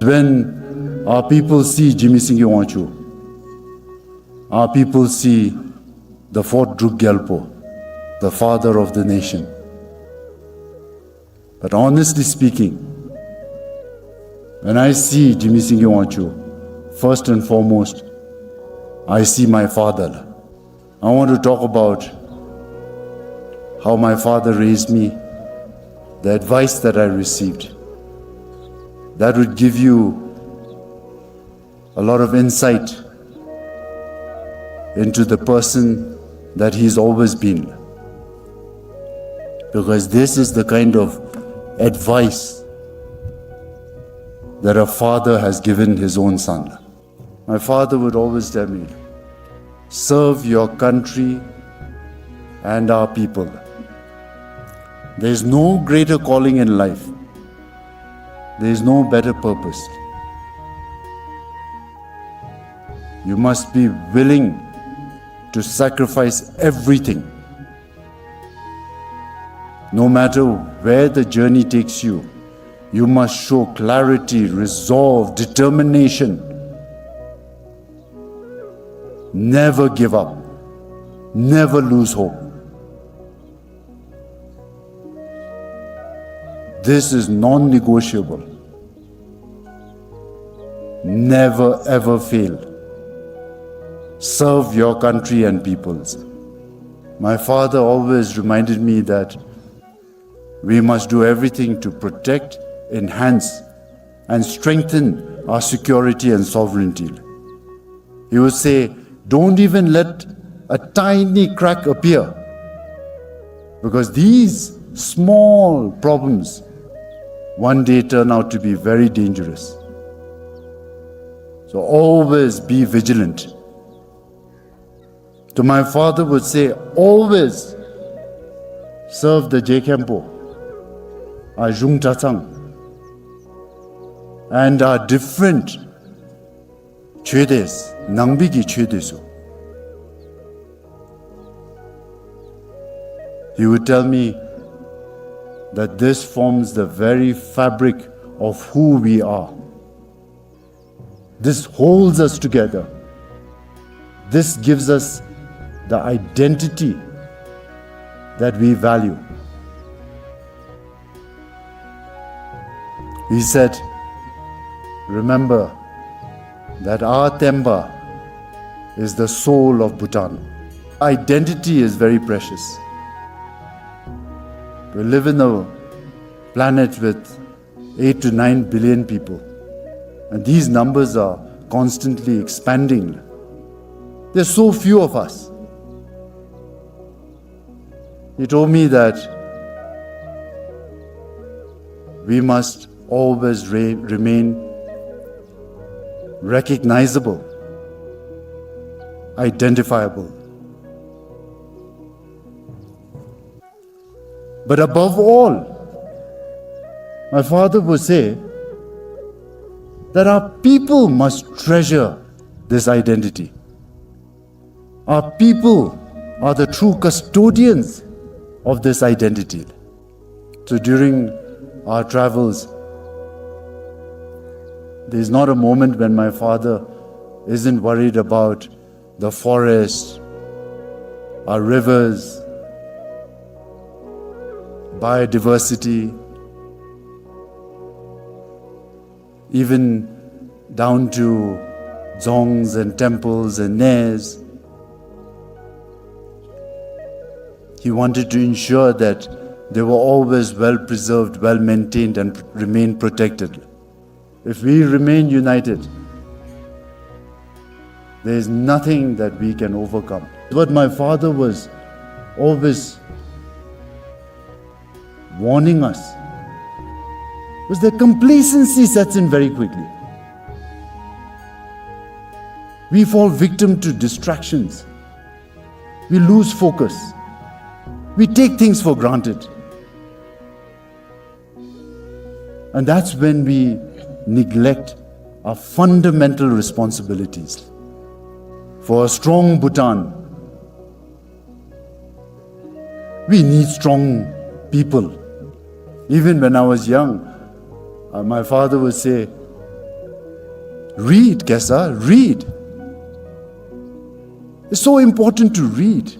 When our people see Jimmy Singh Wanchu, our people see the Fort Druk Gyalpo, the father of the nation. But honestly speaking, when I see Jimmy Singh Wanchu, first and foremost, I see my father. I want to talk about how my father raised me, the advice that I received. That would give you a lot of insight into the person that he's always been. Because this is the kind of advice that a father has given his own son. My father would always tell me, serve your country and our people. There is no greater calling in life. There is no better purpose. You must be willing to sacrifice everything. No matter where the journey takes you, you must show clarity, resolve, determination. Never give up. Never lose hope. This is non-negotiable. Never ever fail. Serve your country and peoples. My father always reminded me that we must do everything to protect, enhance, and strengthen our security and sovereignty. He would say, don't even let a tiny crack appear, because these small problems one day turn out to be very dangerous. So always be vigilant. So my father would say, always serve the Jekempo, our Jung Tatsang, and our different Chedes, Nangbigi Chedesu. He would tell me that this forms the very fabric of who we are. This holds us together. This gives us the identity that we value. He said, remember that our Temba is the soul of Bhutan. Identity is very precious. We live in a planet with 8 to 9 billion people, and these numbers are constantly expanding. There's so few of us. He told me that we must always remain recognizable, identifiable. But above all, my father would say that our people must treasure this identity. Our people are the true custodians of this identity. So during our travels, there is not a moment when my father isn't worried about the forest, our rivers, biodiversity, even down to dzongs and temples and nairs. He wanted to ensure that they were always well preserved, well maintained, and remain protected. If we remain united, there is nothing that we can overcome. What my father was always warning us was that complacency sets in very quickly. We fall victim to distractions. We lose focus. We take things for granted. And that's when we neglect our fundamental responsibilities. For a strong Bhutan, we need strong people. Even when I was young, my father would say, Read, Kesa, read. It's so important to read.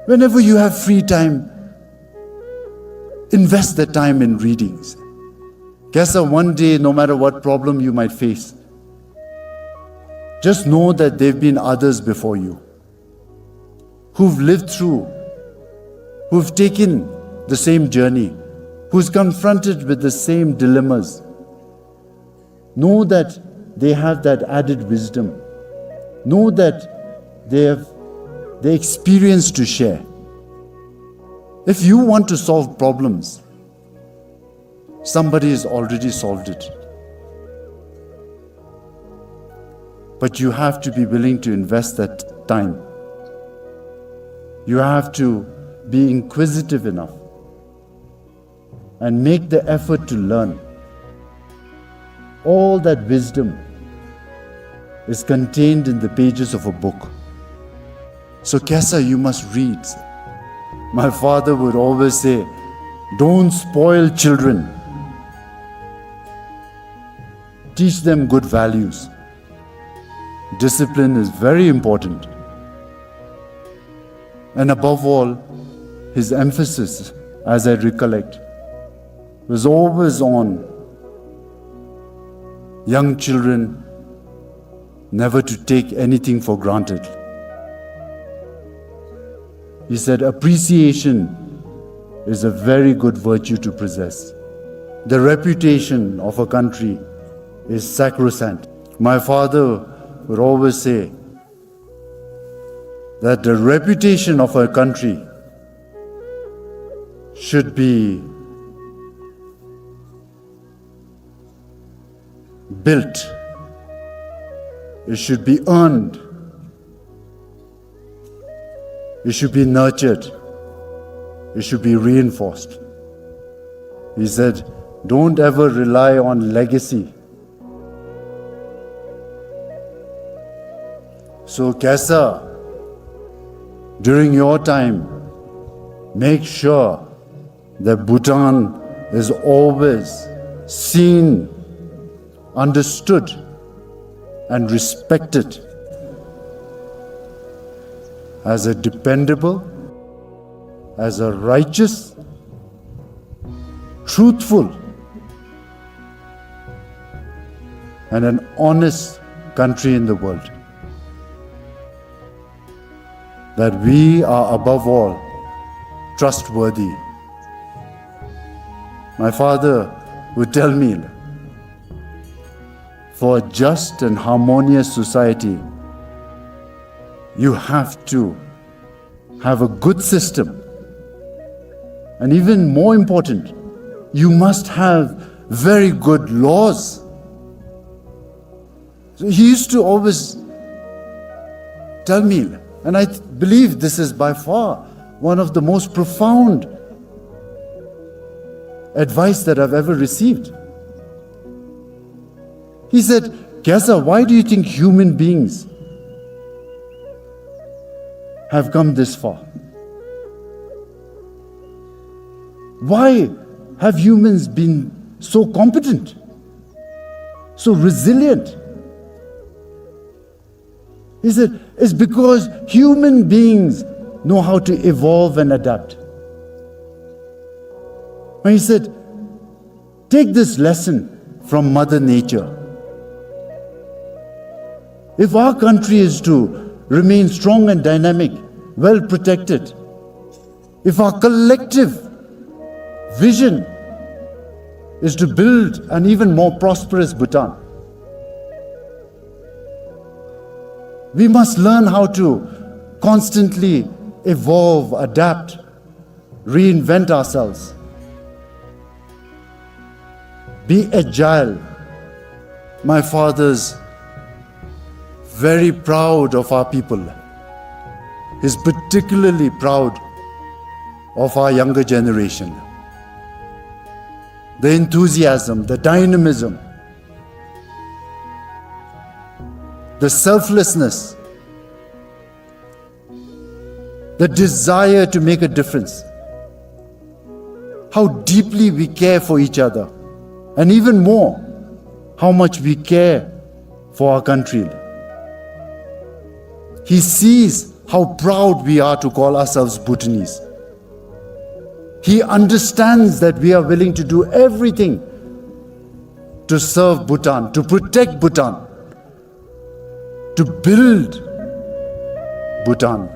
Whenever you have free time, invest that time in readings. Kesa, one day, no matter what problem you might face, just know that there have been others before you who've lived through, who've taken the same journey, who's confronted with the same dilemmas. Know that they have that added wisdom. Know that they have the experience to share. If you want to solve problems, somebody has already solved it. But you have to be willing to invest that time. You have to be inquisitive enough and make the effort to learn. All that wisdom is contained in the pages of a book. So Kesa, you must read. My father would always say, don't spoil children. Teach them good values. Discipline is very important. And above all, his emphasis, as I recollect, was always on young children never to take anything for granted. He said, appreciation is a very good virtue to possess. The reputation of a country is sacrosanct. My father would always say that the reputation of a country should be built. It should be earned. It should be nurtured. It should be reinforced. He said, don't ever rely on legacy. So Kesa, during your time, make sure that Bhutan is always seen, understood, and respected as a dependable, as a righteous, truthful, and an honest country in the world. That we are above all trustworthy. My father would tell me, for a just and harmonious society, you have to have a good system. And even more important, you must have very good laws. So he used to always tell me, and I believe this is by far one of the most profound advice that I've ever received. He said, Kesa, why do you think human beings have come this far? Why have humans been so competent, so resilient? He said, it's because human beings know how to evolve and adapt. And he said, take this lesson from Mother Nature. If our country is to remain strong and dynamic, well protected, if our collective vision is to build an even more prosperous Bhutan, we must learn how to constantly evolve, adapt, reinvent ourselves. Be agile. My father's very proud of our people. He's particularly proud of our younger generation. The enthusiasm, the dynamism, the selflessness, the desire to make a difference, how deeply we care for each other, and even more, how much we care for our country. He sees how proud we are to call ourselves Bhutanese. He understands that we are willing to do everything to serve Bhutan, to protect Bhutan, to build Bhutan.